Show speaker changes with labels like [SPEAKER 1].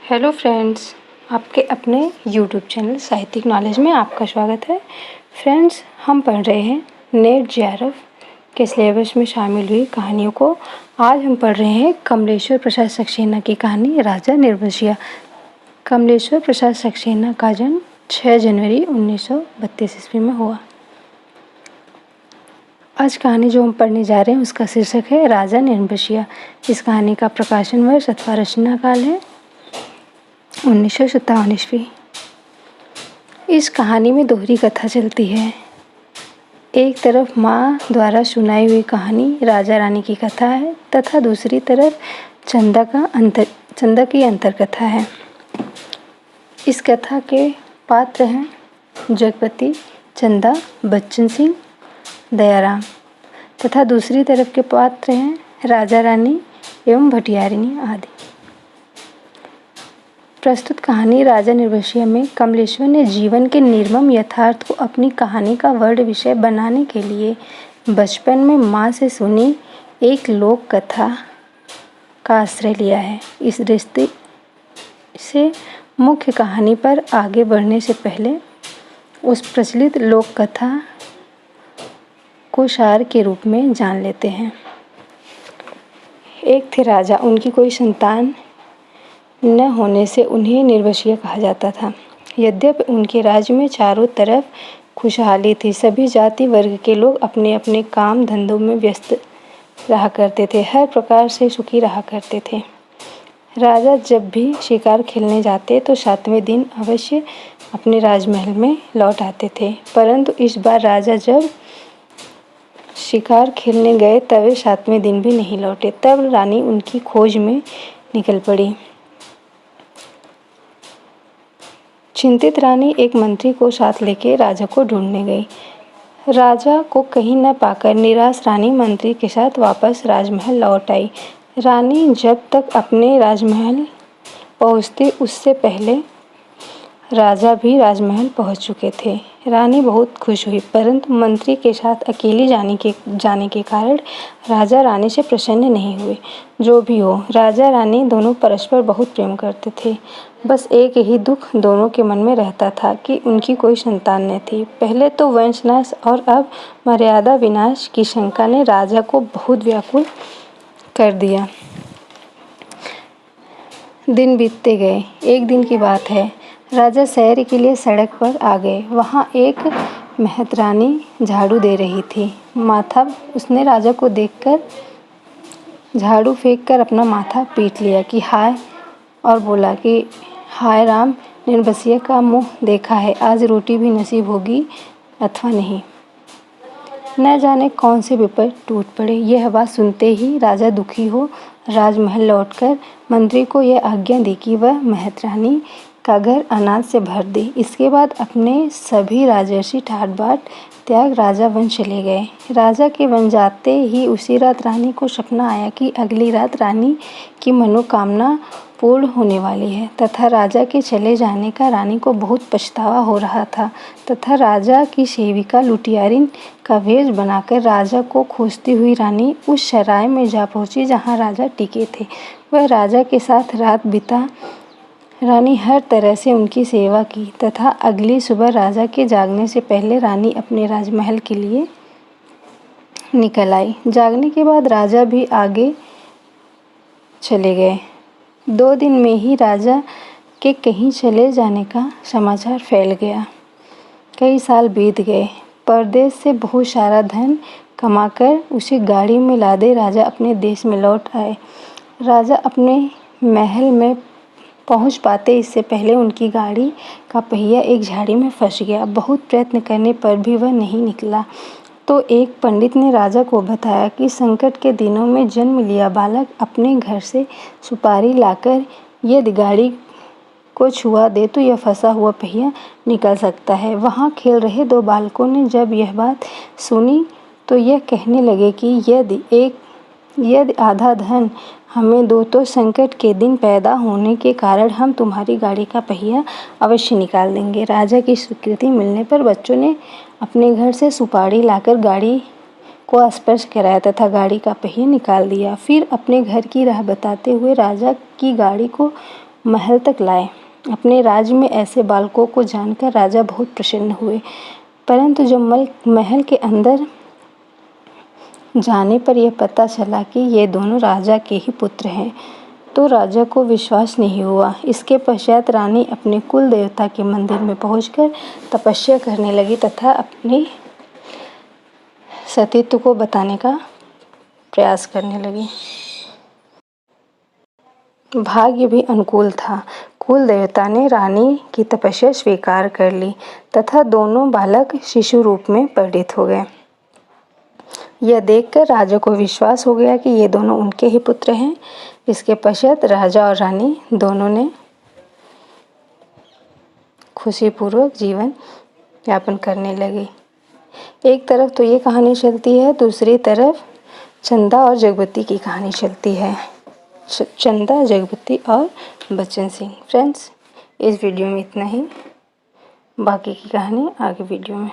[SPEAKER 1] Hello friends, आपके अपने YouTube channel साहित्यिक नॉलेज में आपका स्वागत है। फ्रेंड्स, हम पढ़ रहे हैं नेट जेआरएफ के सिलेबस में शामिल हुई कहानियों को। आज हम पढ़ रहे हैं कमलेश्वर प्रसाद सक्सेना की कहानी राजा निर्वसिया। कमलेश्वर प्रसाद सक्सेना का जन्म 6 जनवरी 1932 ईस्वी में हुआ। आज कहानी जो हम पढ़ने जा रहे हैं उसका शीर्षक है राजा निर्वसिया। इस कहानी का प्रकाशन वर्ष अथवा रचना काल है 1957 ईस्वी। इस कहानी में दोहरी कथा चलती है। एक तरफ माँ द्वारा सुनाई हुई कहानी राजा रानी की कथा है तथा दूसरी तरफ चंदा की अंतर कथा है। इस कथा के पात्र हैं जगपति, चंदा, बच्चन सिंह, दयाराम तथा दूसरी तरफ के पात्र हैं राजा रानी एवं भटियारिनी आदि। प्रस्तुत कहानी राजा निर्वसिया में कमलेश्वर ने जीवन के निर्मम यथार्थ को अपनी कहानी का वर्ण विषय बनाने के लिए बचपन में माँ से सुनी एक लोक कथा का आश्रय लिया है। इस रिश्ते से मुख्य कहानी पर आगे बढ़ने से पहले उस प्रचलित लोक कथा को सार के रूप में जान लेते हैं। एक थे राजा, उनकी कोई संतान न होने से उन्हें निर्वसिया कहा जाता था। यद्यपि उनके राज्य में चारों तरफ खुशहाली थी, सभी जाति वर्ग के लोग अपने अपने काम धंधों में व्यस्त रहा करते थे, हर प्रकार से सुखी रहा करते थे। राजा जब भी शिकार खेलने जाते तो 7वें दिन अवश्य अपने राजमहल में लौट आते थे, परंतु इस बार राजा जब शिकार खेलने गए तब वे 7वें दिन भी नहीं लौटे। तब रानी उनकी खोज में निकल पड़ी। चिंतित रानी एक मंत्री को साथ लेकर राजा को ढूंढने गई। राजा को कहीं न पाकर निराश रानी मंत्री के साथ वापस राजमहल लौट आई। रानी जब तक अपने राजमहल पहुंचती उससे पहले राजा भी राजमहल पहुंच चुके थे। रानी बहुत खुश हुई, परंतु मंत्री के साथ अकेली जाने के कारण राजा रानी से प्रसन्न नहीं हुए। जो भी हो, राजा रानी दोनों परस्पर बहुत प्रेम करते थे। बस एक ही दुख दोनों के मन में रहता था कि उनकी कोई संतान न थी। पहले तो वंशनाश और अब मर्यादा विनाश की शंका ने राजा को बहुत व्याकुल कर दिया। दिन बीतते गए। एक दिन की बात है, राजा सैर के लिए सड़क पर आ गए। वहाँ एक मेहतरानी झाड़ू दे रही थी। माथा उसने राजा को देखकर झाड़ू फेंककर अपना माथा पीट लिया कि हाय, और बोला कि हाय राम, निर्वसिया का मुँह देखा है, आज रोटी भी नसीब होगी अथवा नहीं। न जाने कौन से विपद टूट पड़े। यह बात सुनते ही राजा दुखी हो राजमहल लौटकर मंत्री को यह आज्ञा दी कि वह मेहतरानी का घर अनाज से भर दे। इसके बाद अपने सभी राजर्षि ठाट बाट त्याग राजा वन चले गए। राजा के वन जाते ही उसी रात रानी को सपना आया कि अगली रात रानी की मनोकामना पूर्ण होने वाली है तथा राजा के चले जाने का रानी को बहुत पछतावा हो रहा था तथा राजा की सेविका लुटियारिन का वेश बनाकर राजा को खोजती हुई रानी उस सराय में जा पहुंची जहां राजा टिके थे। वह राजा के साथ रात बिता रानी हर तरह से उनकी सेवा की तथा अगली सुबह राजा के जागने से पहले रानी अपने राजमहल के लिए निकल आई। जागने के बाद राजा भी आगे चले गए। 2 दिन में ही राजा के कहीं चले जाने का समाचार फैल गया। कई साल बीत गए। परदेश से बहुत सारा धन कमाकर उसे गाड़ी में लादे राजा अपने देश में लौट आए। राजा अपने महल में पहुंच पाते इससे पहले उनकी गाड़ी का पहिया एक झाड़ी में फंस गया। बहुत प्रयत्न करने पर भी वह नहीं निकला तो एक पंडित ने राजा को बताया कि संकट के दिनों में जन्म लिया बालक अपने घर से सुपारी लाकर यदि गाड़ी को छुआ दे तो यह फंसा हुआ पहिया निकल सकता है। वहाँ खेल रहे 2 बालकों ने जब यह बात सुनी तो यह कहने लगे कि यदि आधा धन हमें दो तो संकट के दिन पैदा होने के कारण हम तुम्हारी गाड़ी का पहिया अवश्य निकाल देंगे। राजा की स्वीकृति मिलने पर बच्चों ने अपने घर से सुपारी लाकर गाड़ी को स्पर्श कराया तथा गाड़ी का पहिया निकाल दिया। फिर अपने घर की राह बताते हुए राजा की गाड़ी को महल तक लाए। अपने राज्य में ऐसे बालकों को जानकर राजा बहुत प्रसन्न हुए, परंतु जब महल के अंदर जाने पर यह पता चला कि ये दोनों राजा के ही पुत्र हैं, तो राजा को विश्वास नहीं हुआ। इसके पश्चात रानी अपने कुल देवता के मंदिर में पहुंचकर तपस्या करने लगी तथा अपने सतीत्व को बताने का प्रयास करने लगी। भाग्य भी अनुकूल था। कुल देवता ने रानी की तपस्या स्वीकार कर ली तथा दोनों बालक शिशु रूप में परिणित हो गए। यह देखकर राजा को विश्वास हो गया कि ये दोनों उनके ही पुत्र हैं। इसके पश्चात राजा और रानी दोनों ने खुशीपूर्वक जीवन यापन करने लगे। एक तरफ तो ये कहानी चलती है, दूसरी तरफ चंदा और जगवती की कहानी चलती है। चंदा, जगवती और बच्चन सिंह। फ्रेंड्स, इस वीडियो में इतना ही। बाकी की कहानी आगे वीडियो में।